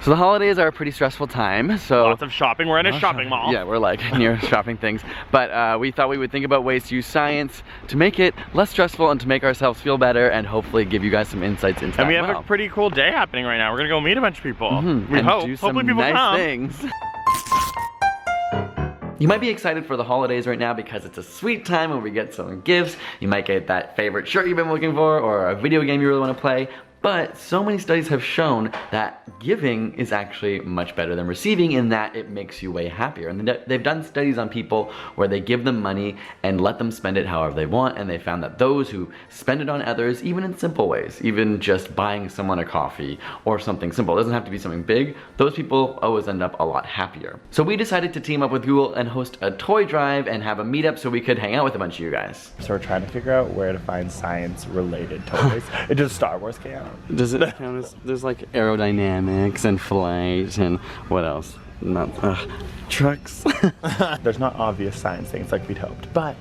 So the holidays are a pretty stressful time, so... Lots of shopping. We're in a shopping mall. Yeah, we're like near shopping things. But we thought we would think about ways to use science to make it less stressful and to make ourselves feel better and hopefully give you guys some insights into that. And we have a pretty cool day happening right now. We're gonna go meet a bunch of people. We and hope. do some Hopefully people nice come. things. You might be excited for the holidays right now because it's a sweet time when we get some gifts. You might get that favorite shirt you've been looking for or a video game you really want to play. But so many studies have shown that giving is actually much better than receiving in that it makes you way happier. And they've done studies on people where they give them money and let them spend it however they want, and they found that those who spend it on others, even in simple ways, even just buying someone a coffee or something simple, it doesn't have to be something big, those people always end up a lot happier. So we decided to team up with Google and host a toy drive and have a meetup so we could hang out with a bunch of you guys. So we're trying to figure out where to find science-related toys. Does Star Wars count? Does it count as, there's like aerodynamics and flight and what else? Not, trucks. There's not obvious science things like we'd hoped, but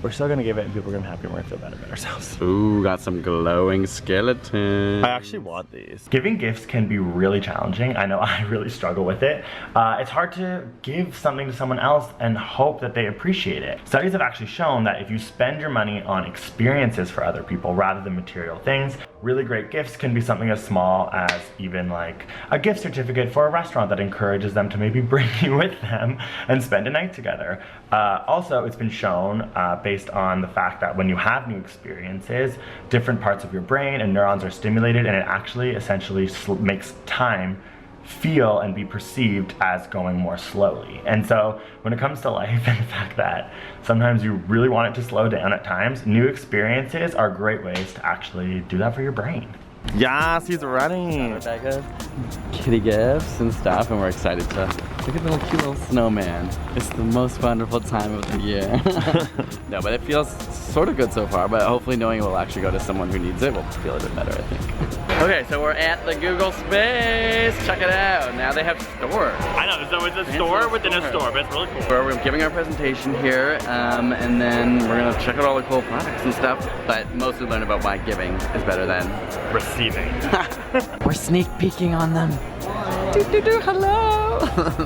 we're still gonna give it and people are gonna be happy and we're gonna feel better about ourselves. Ooh, got some glowing skeletons. I actually want these. Giving gifts can be really challenging. I know I really struggle with it. It's hard to give something to someone else and hope that they appreciate it. Studies have actually shown that if you spend your money on experiences for other people rather than material things, really great gifts can be something as small as even like a gift certificate for a restaurant that encourages them to maybe bring you with them and spend a night together. Also, it's been shown based on the fact that when you have new experiences, different parts of your brain and neurons are stimulated, and it actually essentially makes time feel and be perceived as going more slowly. And so when it comes to life and the fact that sometimes you really want it to slow down at times, new experiences are great ways to actually do that for your brain. Yes, he's running. Kitty gifts and stuff, and we're excited to look at the little cute little snowman. It's the most wonderful time of the year. No, but it feels sort of good so far, but hopefully knowing it will actually go to someone who needs it will feel a bit better, I think. Okay, so we're at the Google Space. Check it out. Now they have stores. I know, so it's a store within a store, but it's really cool. Where we're giving our presentation here, and then we're gonna check out all the cool products and stuff, but mostly learn about why giving is better than Receiving. We're sneak peeking on them. Hello.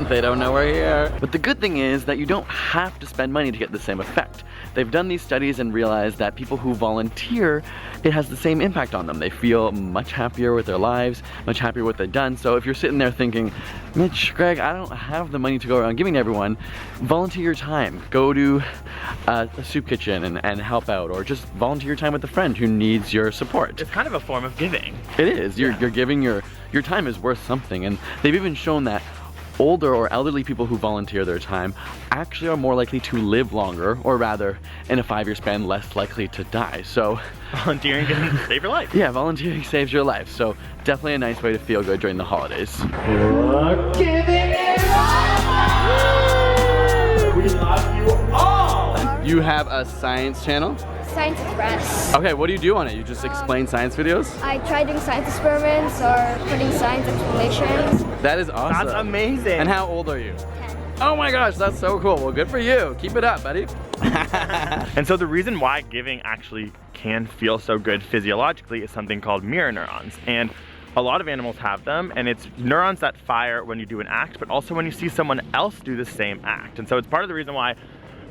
They don't know we're here. But the good thing is that you don't have to spend money to get the same effect. They've done these studies and realized that people who volunteer, it has the same impact on them. They feel much happier with their lives, much happier with what they've done. So if you're sitting there thinking, Mitch, Greg, I don't have the money to go around giving to everyone, volunteer your time. Go to a soup kitchen and help out, or just volunteer your time with a friend who needs your support. It's kind of a form of giving. It is. You're giving your time is worth something, and they've even shown that older or elderly people who volunteer their time actually are more likely to live longer, or rather, in a 5-year span, less likely to die. So volunteering can save your life. Yeah, volunteering saves your life. So definitely a nice way to feel good during the holidays. We're giving it all! We love you all! You have a science channel? Science Express. Okay, what do you do on it? You just explain science videos? I try doing science experiments or putting science explanations. That is awesome. That's amazing. And how old are you? 10. Oh my gosh, that's so cool. Well, good for you. Keep it up, buddy. And so the reason why giving actually can feel so good physiologically is something called mirror neurons. And a lot of animals have them, and it's neurons that fire when you do an act, but also when you see someone else do the same act. And so it's part of the reason why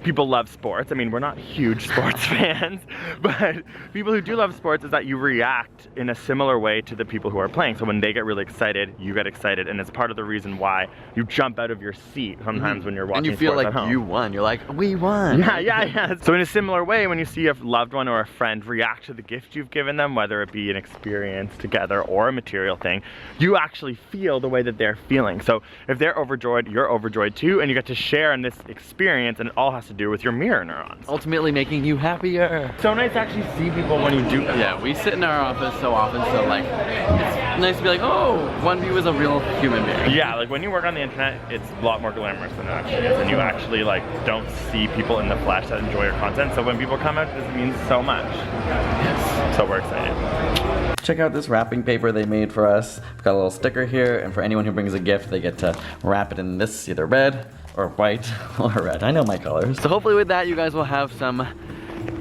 people love sports. I mean, we're not huge sports fans, but people who do love sports is that you react in a similar way to the people who are playing. So when they get really excited, you get excited, and it's part of the reason why you jump out of your seat sometimes when you're watching sports. And you feel like home. You won. You're like, we won. Yeah. So in a similar way, when you see a loved one or a friend react to the gift you've given them, whether it be an experience together or a material thing, you actually feel the way that they're feeling. So if they're overjoyed, you're overjoyed too, and you get to share in this experience, and it all has to do with your mirror neurons. Ultimately making you happier. So nice to actually see people when you do that. Yeah, we sit in our office so often, so like, it's nice to be like, oh, one of you is a real human being. Yeah, like when you work on the internet, it's a lot more glamorous than it actually is, and you actually like don't see people in the flesh that enjoy your content. So when people come out, this means so much. Yes. So we're excited. Check out this wrapping paper they made for us. We've got a little sticker here, and for anyone who brings a gift, they get to wrap it in this either red or white or red. I know my colors. So hopefully with that, you guys will have some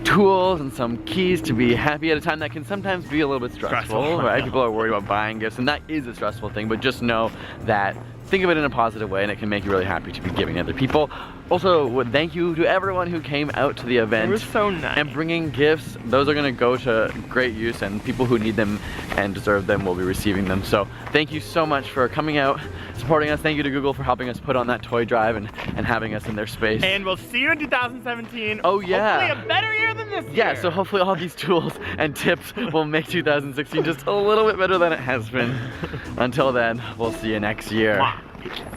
tools and some keys to be happy at a time that can sometimes be a little bit stressful, right? People are worried about buying gifts, and that is a stressful thing, but just know that think of it in a positive way, and it can make you really happy to be giving to other people. Also, thank you to everyone who came out to the event. It was so nice. And bringing gifts. Those are gonna go to great use, and people who need them and deserve them will be receiving them. So thank you so much for coming out, supporting us. Thank you to Google for helping us put on that toy drive and having us in their space. And we'll see you in 2017. Oh yeah. Hopefully a better year than this year. Yeah, so hopefully all these tools and tips will make 2016 just a little bit better than it has been. Until then, we'll see you next year. Mwah.